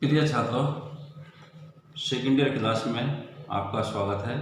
प्रिय छात्रों, second year class में आपका स्वागत है।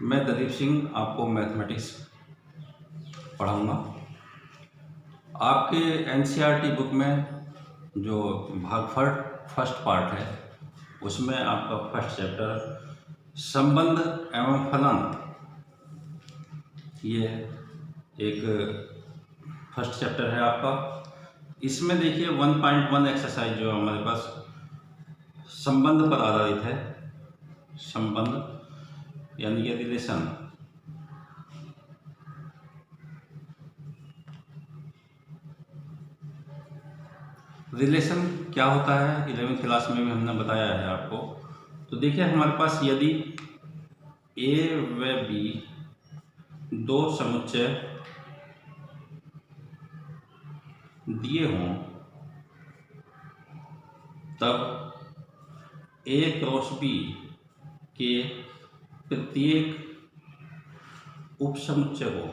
मैं दलीप सिंह आपको मैथमेटिक्स पढ़ाऊंगा। आपके एनसीईआरटी बुक में जो भाग फर्स्ट पार्ट है उसमें आपका फर्स्ट चैप्टर संबंध एवं फलन, ये एक फर्स्ट चैप्टर है आपका। इसमें देखिए 1.1 एक्सरसाइज जो हमारे पास संबंध पर आधारित है। संबंध यानी कि रिलेशन। रिलेशन क्या होता है 11वीं क्लास में भी हमने बताया है आपको। तो देखिए हमारे पास यदि ए व बी दो समुच्चय दिए हों तब ए क्रॉस बी के प्रत्येक उपसमुच्चय को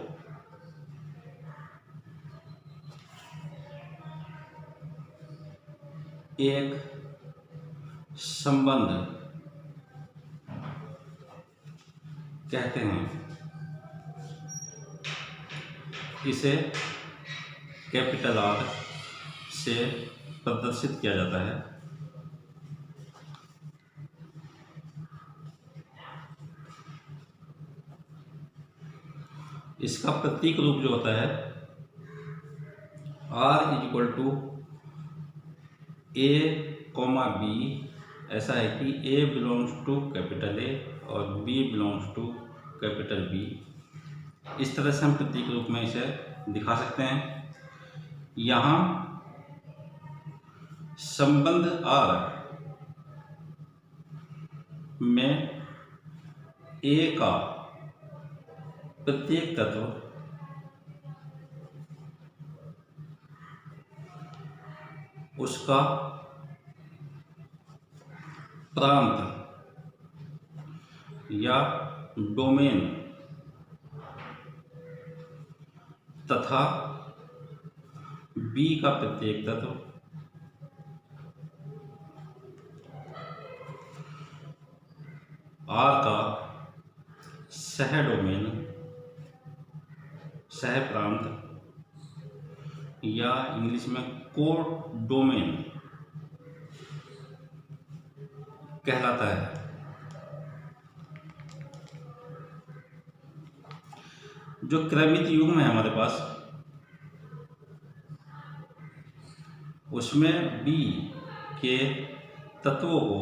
एक संबंध कहते हैं। इसे कैपिटल आर से प्रदर्शित किया जाता है। इसका प्रतीक रूप जो होता है R equal to A comma B, ऐसा है कि A belongs to capital A और B belongs to capital B. इस तरह से हम प्रतीक रूप में इसे दिखा सकते हैं। यहाँ संबंध R में ए का प्रत्येक तत्व उसका प्रांत या डोमेन तथा बी का प्रत्येक तत्व आर का सह डोमेन, सह प्रांत या इंग्लिश में कोर डोमेन कहलाता है। जो क्रमित युग्म है हमारे पास उसमें बी के तत्वों को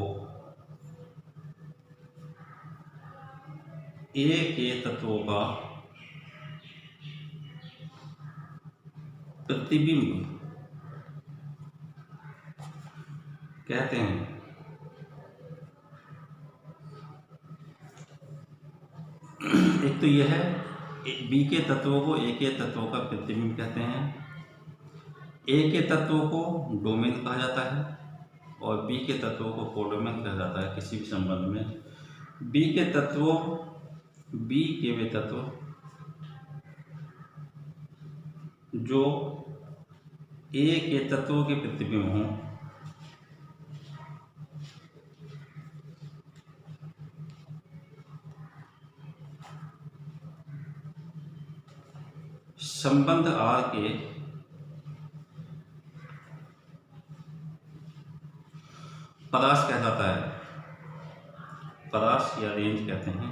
ए के तत्वों का प्रतिबिंब कहते हैं। एक तो यह है बी के तत्वों को ए के तत्वों का प्रतिबिंब कहते हैं। ए के तत्वों को डोमेन कहा जाता है और बी के तत्वों को कोडोमेन कहा जाता है। किसी भी संबंध में बी के तत्वों, बी के वे तत्व जो ए के तत्वों के प्रतिबिंब हों संबंध आर के परास कहलाता है। परास या रेंज कहते हैं।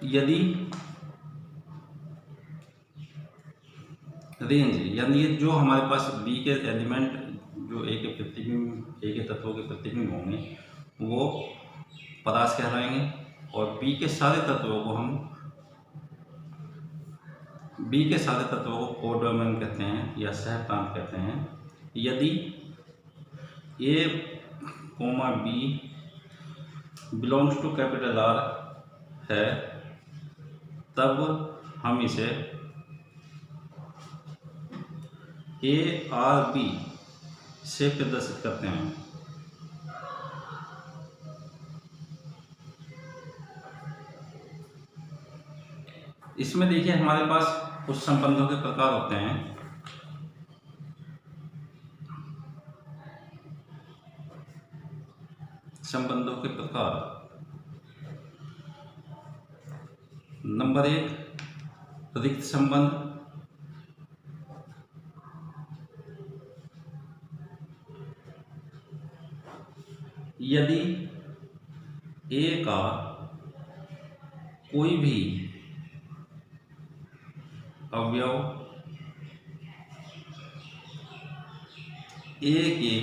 यदि रेंज यानी जो हमारे पास बी के एलिमेंट जो ए के प्रतिबिंब, ए के तत्वों के प्रतिबिंब होंगे वो परास कहलाएंगे और बी के सारे तत्वों को कोडोमेन कहते हैं या सह प्रांत कहते हैं। यदि A comma B belongs to capital R है तब हम इसे ए आर बी से प्रदर्शित करते हैं। इसमें देखिए हमारे पास कुछ संबंधों के प्रकार होते हैं। संबंधों के प्रकार, नंबर 1 रिक्त संबंध। यदि ए का कोई भी अवयव ए के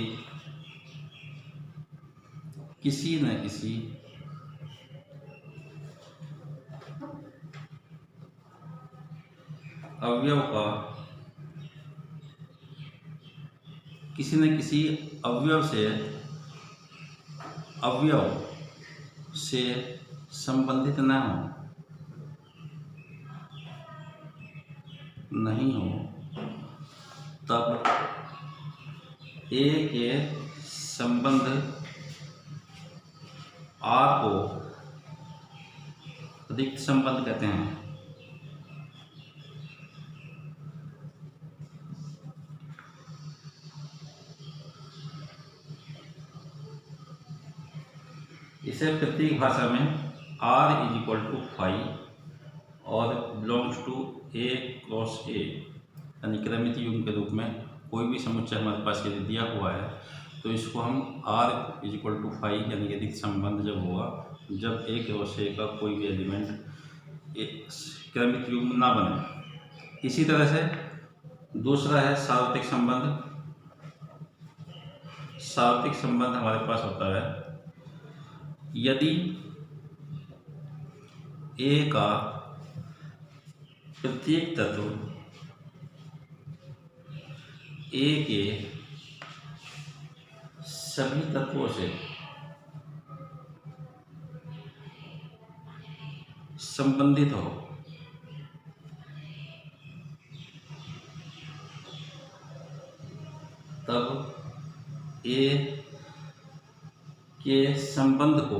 किसी न किसी अवयव का किसी न किसी अवयव से संबंधित नहीं हो तब ए के संबंध आर को रिक्त संबंध कहते हैं। इसे प्रतीक भाषा में R = फाई और belongs to A cross A यानी क्रमित युग्म के रूप में कोई भी समुच्चय हमारे पास यदि दिया हुआ है तो इसको हम R = फाई यानी कि रिक्त संबंध जब होगा जब A क्रॉस A का कोई भी एलिमेंट क्रमित युग्म ना बने। इसी तरह से दूसरा है सार्वत्रिक संबंध। सार्वत्रिक संबंध हमारे पास होता है यदि A का प्रत्येक तत्व A के सभी तत्वों से संबंधित हो तब A के संबंध को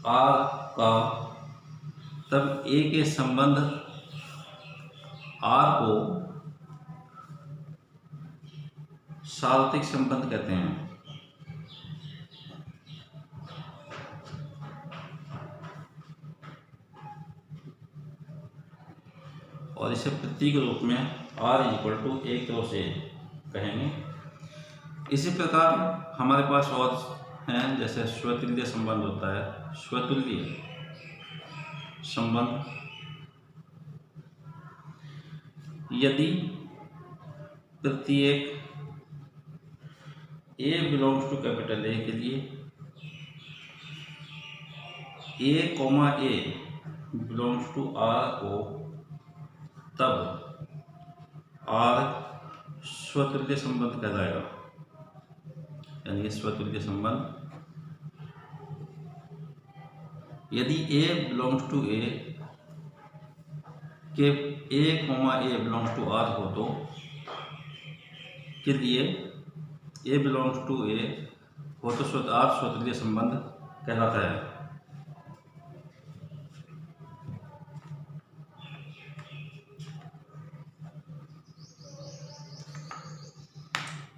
R का तब A के संबंध R को सार्वत्रिक संबंध कहते हैं। और इसे प्रतीक रूप में R = A क्रॉस A कहेंगे। इसी प्रकार हमारे पास और हैं, जैसे स्वतुल्य संबंध होता है। स्वतुल्य संबंध यदि प्रत्येक A belongs to capital A के लिए A, बिलोंग्स टू R को तब R स्वतुल्य संबंध कहलाएगा। यानी कि स्वतुल्य संबंध यदि A बिलोंग्स टू A के A, बिलोंग्स टू R हो तो के लिए A बिलोंग्स टू A हो तो R स्वतुल्य संबंध कहलाता है।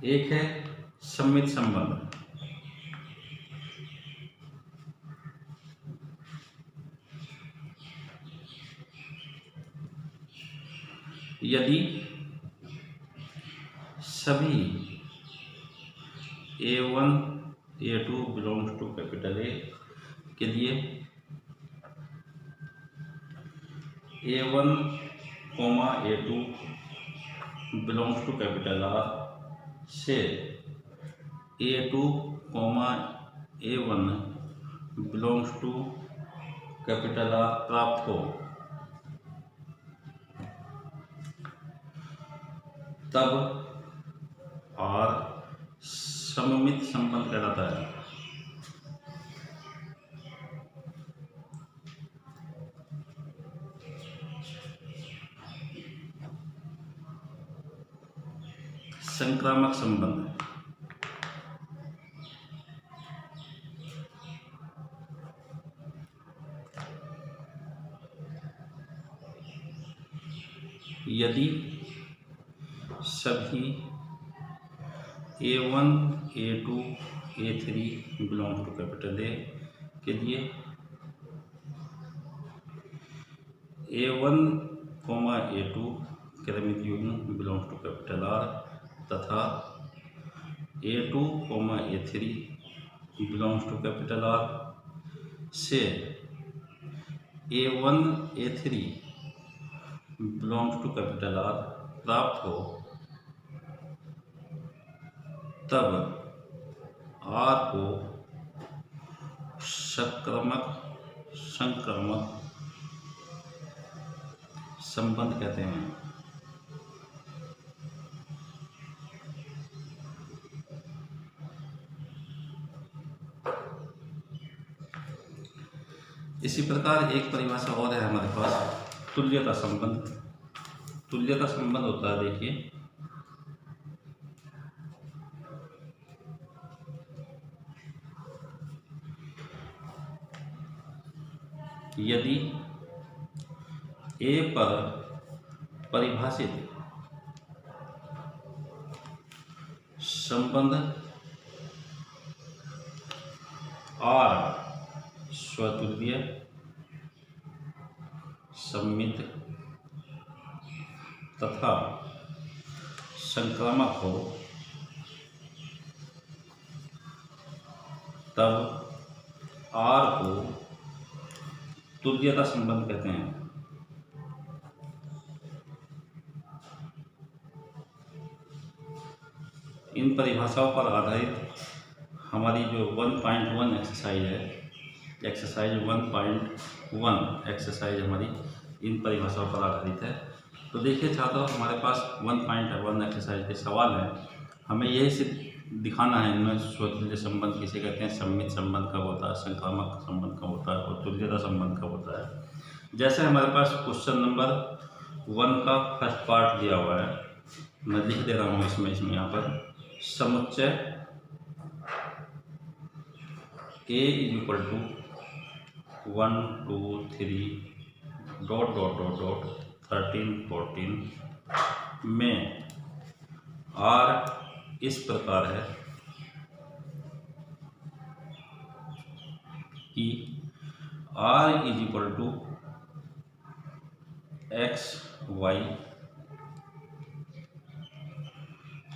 एक है सम्मित संबंध। यदि सभी A1, A2 belongs to capital A के लिए A1, A2 belongs to capital R से A2, A1 belongs to capital R प्राप्त हो तब R सममित संबंध कहलाता है। संक्रामक संबंध यदि सभी A1 A2 A3 belong to capital ए के लिए A1, A2 क्रमिक युग्म बिलोंग टू कैपिटल आर तथा A2, A3 belongs to capital are से A1 A3 belongs to capital are प्राप्त हो, तब आर को संक्रामक संबंध कहते हैं। इसी प्रकार एक परिभाषा और है हमारे पास, तुल्यता संबंध। तुल्यता संबंध होता है, देखिए, यदि ए पर परिभाषित संबंध आर स्वतुल्य, सममित तथा संक्रामक हो, तब आर को तुल्यता संबंध कहते हैं। इन परिभाषाओं पर आधारित हमारी जो 1.1 एक्सरसाइज है, एक्सरसाइज 1.1 एक्सरसाइज हमारी इन परिभाषाओं पर आधारित है। तो देखिए छात्रों, हमारे पास 1.1 एक्सरसाइज के सवाल हैं। हमें यही से दिखाना है इनमें स्वतुल्य संबंध किसे कहते हैं, सममित संबंध कब होता है, संक्रामक संबंध कब होता है और तुल्यता संबंध कब होता है। जैसे हमारे पास क्वेश्चन नंबर 1 का फर्स्ट पार्ट दिया हुआ है, मैं लिख दे रहा हूँ इसमें यहाँ पर, समुच्चय A = 1 2 3 ... 13 14 में R इस प्रकार है कि R = x y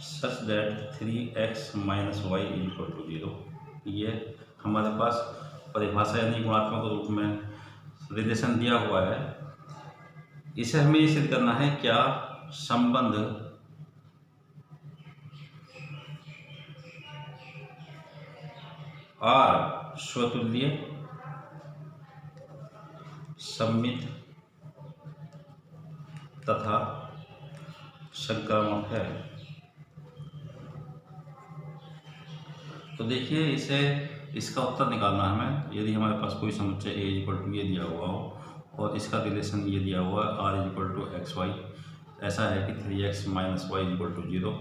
such that 3x - y = 0। ये हमारे पास परिभाषा यानी गुणात्मक रूप में रिलेशन दिया हुआ है। इसे हमें ये सिद्ध करना है, क्या संबंध R स्वतुल्य, सममित तथा संक्रामक है। तो देखिए, इसका उत्तर निकालना है हमें। यदि हमारे पास कोई समुच्चय A = ये दिया हुआ हो और इसका रिलेशन ये दिया हुआ है R = x y, ऐसा है कि 3x - y = 0,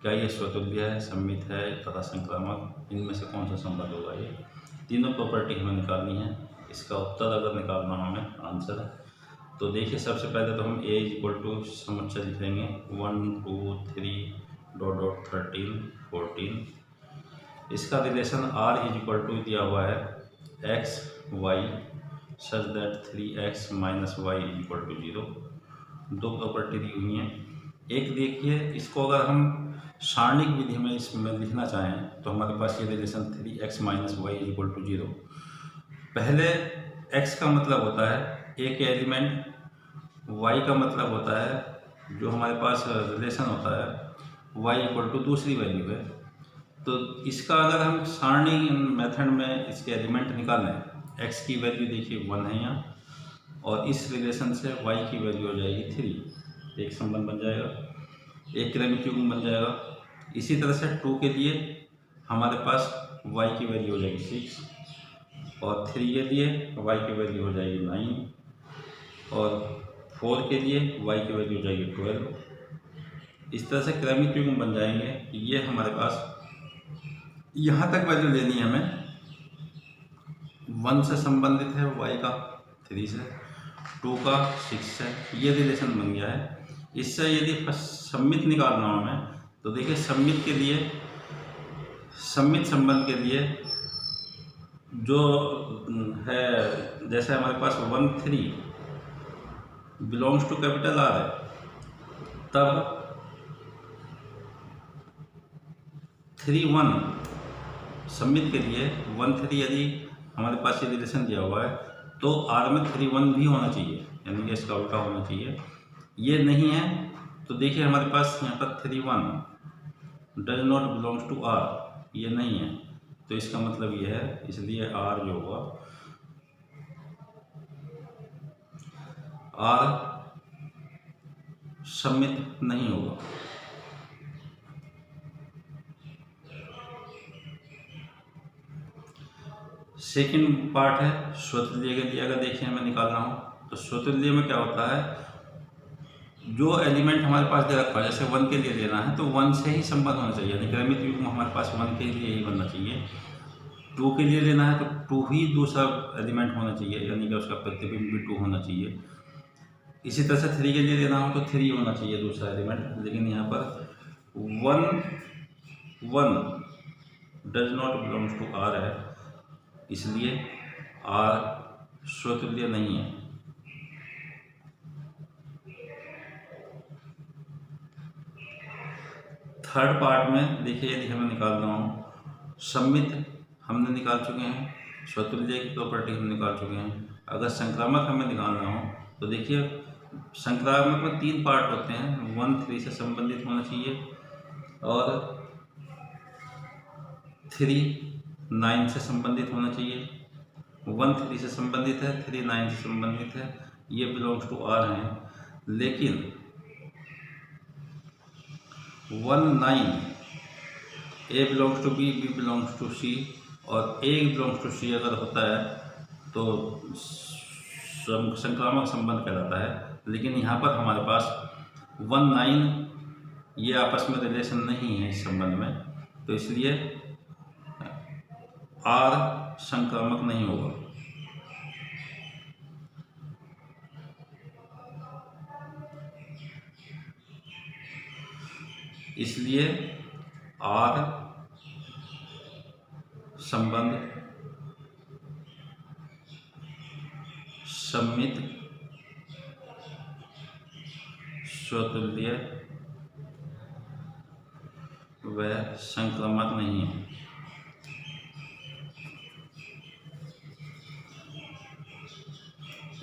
क्या ये स्वतुल्य है, सममित है तथा संक्रामक, इनमें से कौन सा संबंध होगा। ये तीनों प्रॉपर्टी हमें निकालनी है। इसका उत्तर अगर निकालना हमें आंसर, तो देखिए सबसे पहले तो हम A = समुच्चय लिखेंगे 1 2 3 ... 13 14। इसका रिलेशन R = दिया हुआ है x y such that 3x - y = 0। दो प्रॉपर्टी दी हुई हैं। एक देखिए, इसको अगर हम सारणिक विधि में इसमें लिखना चाहें तो हमारे पास ये रिलेशन 3x - y = 0। पहले x का मतलब होता है a के एलिमेंट, y का मतलब होता है जो हमारे पास रिलेशन होता है y = दूसरी वैल्यू है। तो इसका अगर हम सारणी मेथड में इसके एलिमेंट निकालें, x की वैल्यू देखिए 1 है यहाँ, और इस रिलेशन से y की वैल्यू हो जाएगी 3, एक संबंध बन जाएगा, एक क्रमिक युग्म बन जाएगा। इसी तरह से 2 के लिए हमारे पास y की वैल्यू हो जाएगी 6, और 3 के लिए y की वैल्यू हो जाएगी 9, और 4 के लिए y की वैल्यू हो जाएगी 12। इस तरह से क्रमिक युग्म बन जाएंगे। ये हमारे पास यहाँ तक वैल्यू लेनी है हमें, 1 से संबंधित है y का 3 से, 2 का 6 से, ये रिलेशन बन गया है। इससे यदि सम्मित निकालना हो हमें, तो देखिए सम्मित के लिए, सम्मित संबंध के लिए जो है, जैसे हमारे पास 1,3 बिलोंग्स टू कैपिटल आर है, तब 3,1 सम्मित के लिए 1,3 यदि हमारे पास ये रिलेशन दिया हुआ है तो आर में 3,1 भी होना चाहिए, यानी कि इसका उल्टा होना चाहिए। ये नहीं है तो देखिए हमारे पास यहाँ पर 3,1 does not belongs to R, ये नहीं है, तो इसका मतलब ये है, इसलिए आर जो होगा, आर सम्मित नहीं होगा। सेकंड पार्ट है स्वतुल्य के लिए। अगर देखिए मैं निकाल रहा हूँ तो स्वतुल्य में क्या होता है, जो एलिमेंट हमारे पास दे रखा है, जैसे 1 के लिए लेना है तो 1 से ही संबंध होना चाहिए, यानी क्रमिक युग्म हमारे पास 1 के लिए ही बनना चाहिए। 2 के लिए लेना है तो 2 ही दूसरा एलिमेंट होना चाहिए, यानी कि उसका प्रतिबिंब भी 2 होना चाहिए। इसी तरह से 3 के लिए लेना हो तो 3 होना चाहिए दूसरा एलिमेंट, लेकिन यहाँ पर 1 does not belongs to R है, इसलिए आर स्वतुल्य नहीं है। थर्ड पार्ट में देखिए, यदि हमें निकाल रहा हूँ, सम्मित हमने निकाल चुके हैं, स्वतुल्य की प्रॉपर्टी हम निकाल चुके हैं। अगर संक्रामक हमें निकालना हो तो देखिए संक्रामक में 3 पार्ट होते हैं, 1,3 से संबंधित होना चाहिए, और 3,9 से संबंधित होना चाहिए। 1,3 से संबंधित है, 3,9 से संबंधित है, ये बिलोंग्स टू आर हैं। लेकिन 1,9 A belongs to B, B belongs to C, और ए बिलोंग्स टू सी अगर होता है तो संक्रामक संबंध कहलाता है। लेकिन यहाँ पर हमारे पास 1,9 ये आपस में रिलेशन नहीं है इस संबंध में, तो इसलिए आर संक्रामक नहीं होगा। इसलिए आर संबंध सम्मित, स्वतुल्य व संक्रामक नहीं है।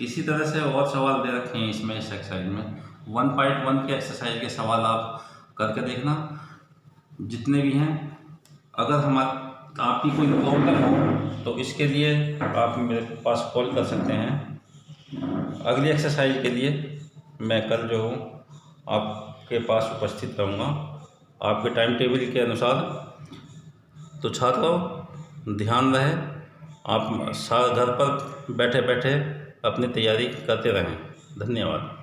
इसी तरह से और सवाल दे रखे हैं इसमें, इस एक्सरसाइज में 1.1 के एक्सरसाइज के सवाल आप करके देखना जितने भी हैं। अगर आपकी कोई प्रॉब्लम हो तो इसके लिए आप मेरे पास कॉल कर सकते हैं। अगली एक्सरसाइज के लिए मैं कल जो हूँ आपके पास उपस्थित रहूँगा आपके टाइम टेबल के अनुसार। तो छात्रों ध्यान रहे, आप घर पर बैठे बैठे अपनी तैयारी करते रहें। धन्यवाद।